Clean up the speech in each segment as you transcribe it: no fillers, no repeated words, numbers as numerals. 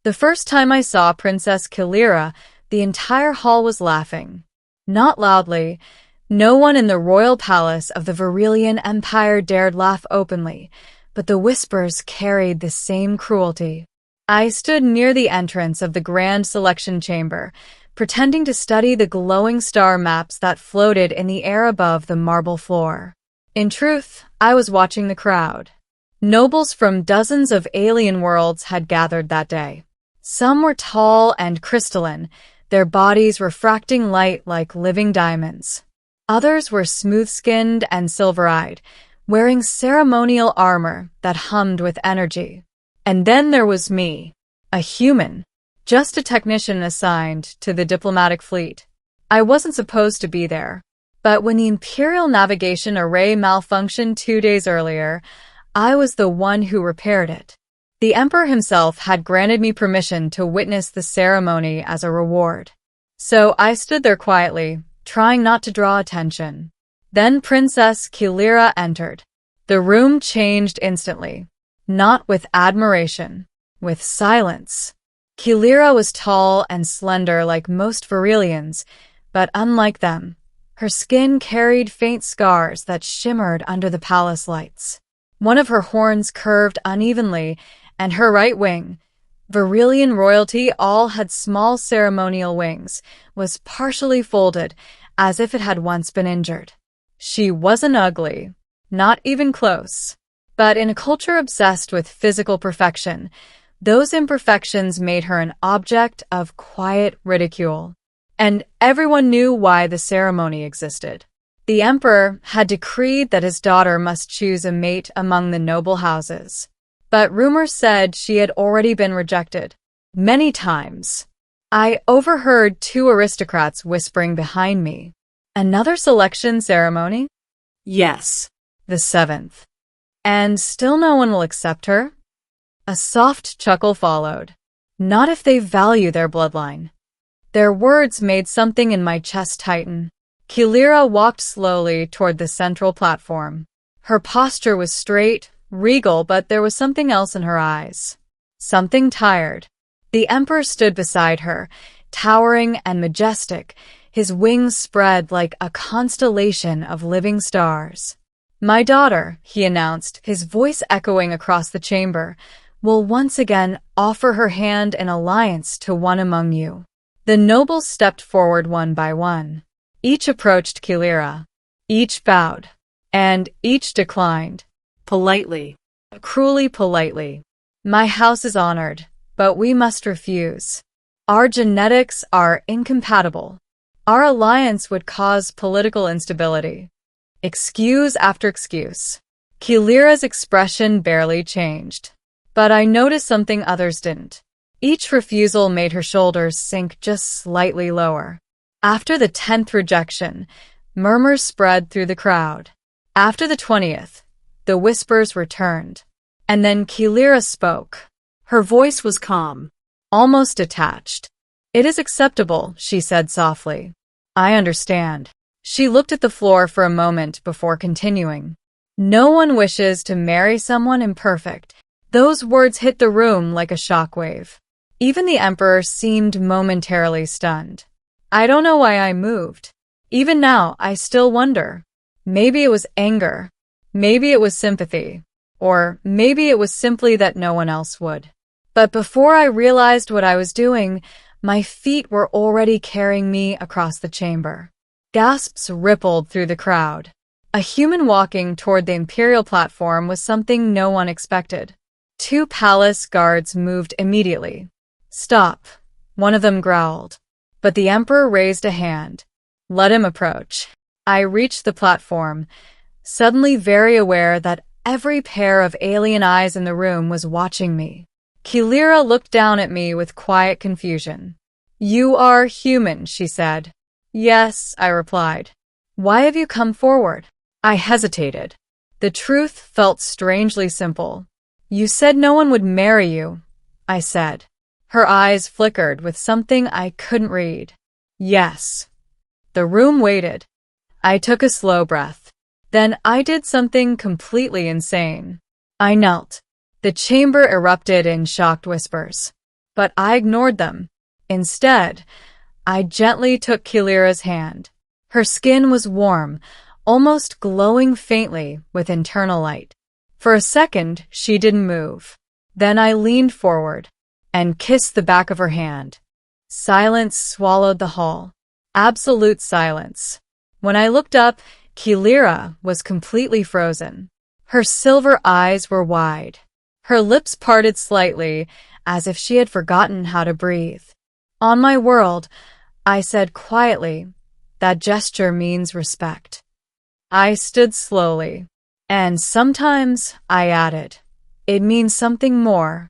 The first time I saw Princess Kilira, the entire hall was laughing. Not loudly. No one in the royal palace of the Varillian Empire dared laugh openly, but the whispers carried the same cruelty. I stood near the entrance of the grand selection chamber, pretending to study the glowing star maps that floated in the air above the marble floor. In truth, I was watching the crowd. Nobles from dozens of alien worlds had gathered that day. Some were tall and crystalline, their bodies refracting light like living diamonds. Others were smooth-skinned and silver-eyed, wearing ceremonial armor that hummed with energy. And then there was me, a human, just a technician assigned to the diplomatic fleet. I wasn't supposed to be there, but when the Imperial Navigation Array malfunctioned 2 days earlier, I was the one who repaired it. The Emperor himself had granted me permission to witness the ceremony as a reward. So I stood there quietly, trying not to draw attention. Then Princess Kilira entered. The room changed instantly. Not with admiration, with silence. Kilira was tall and slender like most Varillians, but unlike them, her skin carried faint scars that shimmered under the palace lights. One of her horns curved unevenly, and her right wing, Varillian royalty all had small ceremonial wings, was partially folded, as if it had once been injured. She wasn't ugly, not even close. But in a culture obsessed with physical perfection, those imperfections made her an object of quiet ridicule. And everyone knew why the ceremony existed. The emperor had decreed that his daughter must choose a mate among the noble houses. But rumors said she had already been rejected. Many times. I overheard 2 aristocrats whispering behind me. Another selection ceremony? Yes. The 7th. And still no one will accept her? A soft chuckle followed. Not if they value their bloodline. Their words made something in my chest tighten. Kilira walked slowly toward the central platform. Her posture was straight, regal, but there was something else in her eyes. Something tired. The Emperor stood beside her, towering and majestic, his wings spread like a constellation of living stars. "My daughter," he announced, his voice echoing across the chamber, "will once again offer her hand in alliance to one among you." The nobles stepped forward one by one. Each approached Kilira. Each bowed. And each declined. Politely. Cruelly politely. "My house is honored, but we must refuse. Our genetics are incompatible. Our alliance would cause political instability." Excuse after excuse. Kilira's expression barely changed. But I noticed something others didn't. Each refusal made her shoulders sink just slightly lower. After the 10th rejection, murmurs spread through the crowd. After the 20th, the whispers returned. And then Kilira spoke. Her voice was calm, almost detached. "It is acceptable," she said softly. "I understand." She looked at the floor for a moment before continuing. "No one wishes to marry someone imperfect." Those words hit the room like a shockwave. Even the Emperor seemed momentarily stunned. I don't know why I moved. Even now, I still wonder. Maybe it was anger. Maybe it was sympathy. Or maybe it was simply that no one else would. But before I realized what I was doing, my feet were already carrying me across the chamber. Gasps rippled through the crowd. A human walking toward the Imperial platform was something no one expected. 2 palace guards moved immediately. "Stop," one of them growled. But the Emperor raised a hand. "Let him approach." I reached the platform, suddenly very aware that every pair of alien eyes in the room was watching me. Kilira looked down at me with quiet confusion. "You are human," she said. "Yes," I replied. "Why have you come forward?" I hesitated. The truth felt strangely simple. "You said no one would marry you," I said. Her eyes flickered with something I couldn't read. "Yes." The room waited. I took a slow breath. Then I did something completely insane. I knelt. The chamber erupted in shocked whispers. but I ignored them. Instead, I gently took Kilira's hand. Her skin was warm, almost glowing faintly with internal light. For a second, she didn't move. Then I leaned forward and kissed the back of her hand. Silence swallowed the hall. Absolute silence. When I looked up, Kilira was completely frozen. Her silver eyes were wide. Her lips parted slightly, as if she had forgotten how to breathe. "On my world," I said quietly, "that gesture means respect." I stood slowly, and sometimes, I added, "it means something more."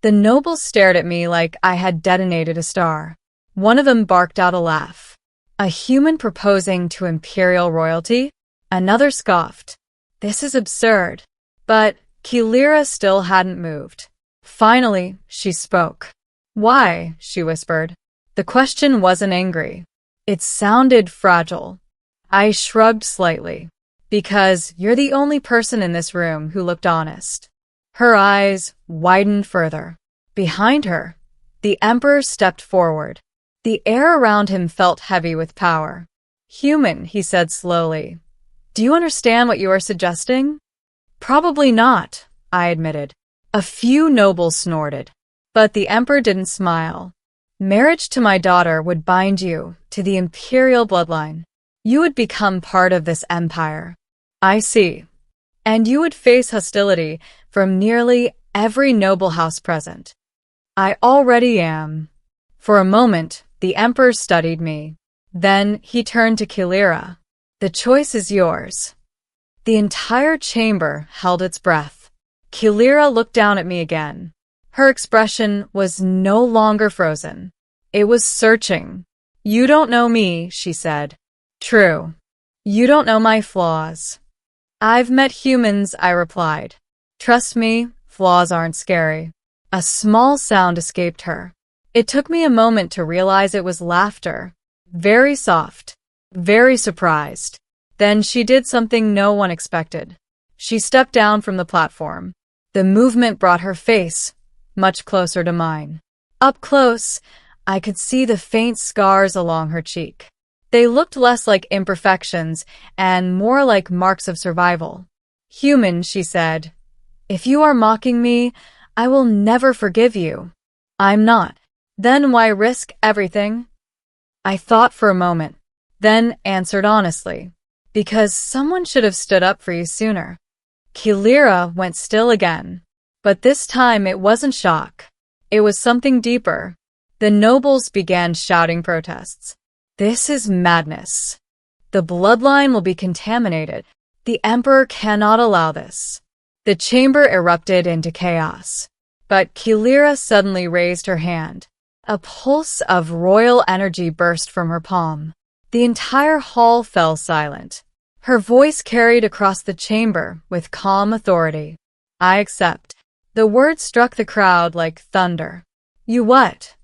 The nobles stared at me like I had detonated a star. One of them barked out a laugh. A human proposing to imperial royalty? Another scoffed. This is absurd. But Kilira still hadn't moved. Finally, she spoke. "Why?" she whispered. The question wasn't angry. It sounded fragile. I shrugged slightly. "Because you're the only person in this room who looked honest." Her eyes widened further. Behind her, the Emperor stepped forward. The air around him felt heavy with power. "Human," he said slowly. "Do you understand what you are suggesting?" "Probably not," I admitted. A few nobles snorted. But the Emperor didn't smile. "Marriage to my daughter would bind you to the imperial bloodline. You would become part of this empire." "I see. And you would face hostility from nearly every noble house present." "I already am." For a moment, the Emperor studied me. Then he turned to Kilira. "The choice is yours." The entire chamber held its breath. Kilira looked down at me again. Her expression was no longer frozen. It was searching. "You don't know me," she said. "True. You don't know my flaws." "I've met humans," I replied. "Trust me, flaws aren't scary." A small sound escaped her. It took me a moment to realize it was laughter. Very soft. Very surprised. Then she did something no one expected. She stepped down from the platform. The movement brought her face much closer to mine. Up close, I could see the faint scars along her cheek. They looked less like imperfections and more like marks of survival. "Human," she said, "if you are mocking me, I will never forgive you." "I'm not." "Then why risk everything?" I thought for a moment, then answered honestly. "Because someone should have stood up for you sooner." Kilira went still again. But this time it wasn't shock. It was something deeper. The nobles began shouting protests. "This is madness. The bloodline will be contaminated. The Emperor cannot allow this." The chamber erupted into chaos. But Kilira suddenly raised her hand. A pulse of royal energy burst from her palm. The entire hall fell silent. Her voice carried across the chamber with calm authority. "I accept." The words struck the crowd like thunder. "You what?"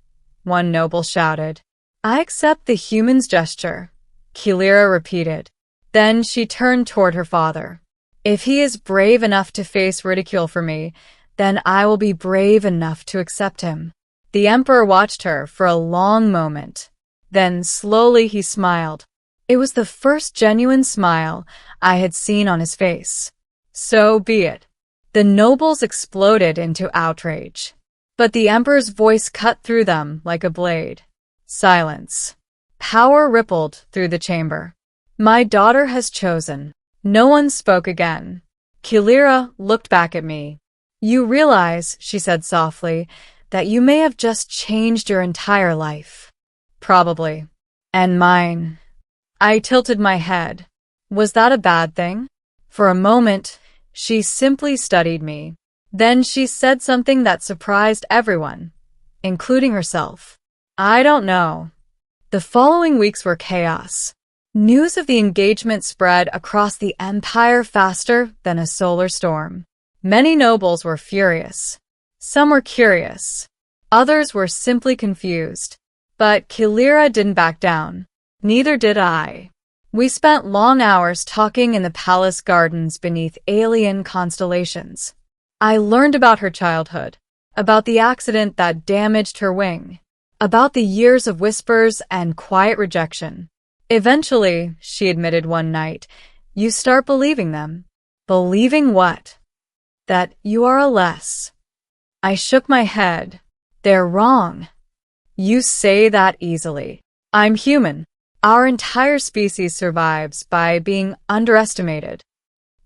one noble shouted. "I accept the human's gesture," Kilira repeated. Then she turned toward her father. "If he is brave enough to face ridicule for me, then I will be brave enough to accept him." The Emperor watched her for a long moment. Then slowly he smiled. It was the first genuine smile I had seen on his face. "So be it." The nobles exploded into outrage. But the Emperor's voice cut through them like a blade. Silence. Power rippled through the chamber. "My daughter has chosen." No one spoke again. Kilira looked back at me. "You realize," she said softly, "that you may have just changed your entire life." "Probably. And mine." I tilted my head. Was that a bad thing? For a moment, she simply studied me. Then she said something that surprised everyone, including herself. "I don't know." The following weeks were chaos. News of the engagement spread across the empire faster than a solar storm. Many nobles were furious. Some were curious. Others were simply confused. But Kilira didn't back down. Neither did I. We spent long hours talking in the palace gardens beneath alien constellations. I learned about her childhood, about the accident that damaged her wing, about the years of whispers and quiet rejection. Eventually, she admitted one night, you start believing them. Believing what? That you are a less. I shook my head. They're wrong. You say that easily. I'm human. Our entire species survives by being underestimated.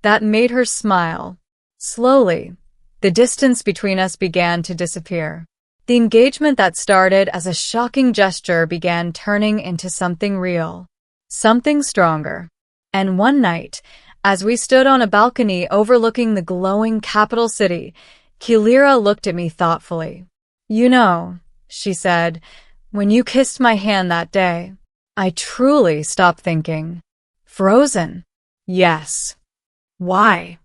That made her smile. Slowly, the distance between us began to disappear. The engagement that started as a shocking gesture began turning into something real, something stronger. And one night, as we stood on a balcony overlooking the glowing capital city, Kilira looked at me thoughtfully. You know, she said, when you kissed my hand that day, I truly stopped thinking. Frozen. Yes. Why?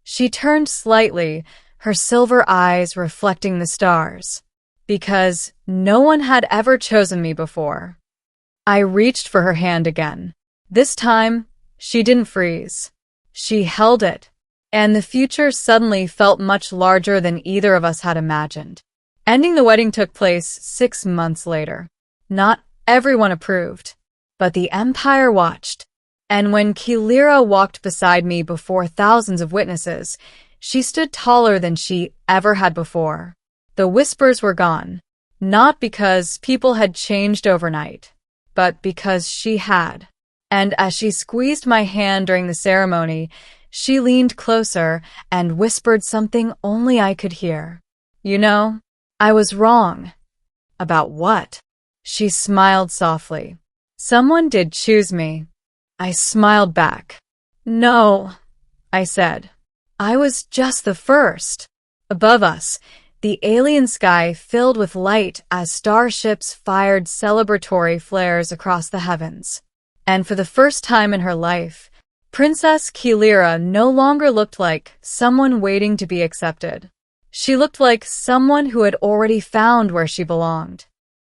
She turned slightly, her silver eyes reflecting the stars. Because no one had ever chosen me before. I reached for her hand again. This time, she didn't freeze. She held it, and the future suddenly felt much larger than either of us had imagined. Ending the wedding took place 6 months later. Not everyone approved, but the Empire watched. And when Kilira walked beside me before thousands of witnesses, she stood taller than she ever had before. The whispers were gone, not because people had changed overnight, but because she had. And as she squeezed my hand during the ceremony, she leaned closer and whispered something only I could hear. You know, I was wrong. About what? She smiled softly. Someone did choose me. I smiled back. No, I said. I was just the first. Above us, the alien sky filled with light as starships fired celebratory flares across the heavens. And for the first time in her life, Princess Kilira no longer looked like someone waiting to be accepted. She looked like someone who had already found where she belonged.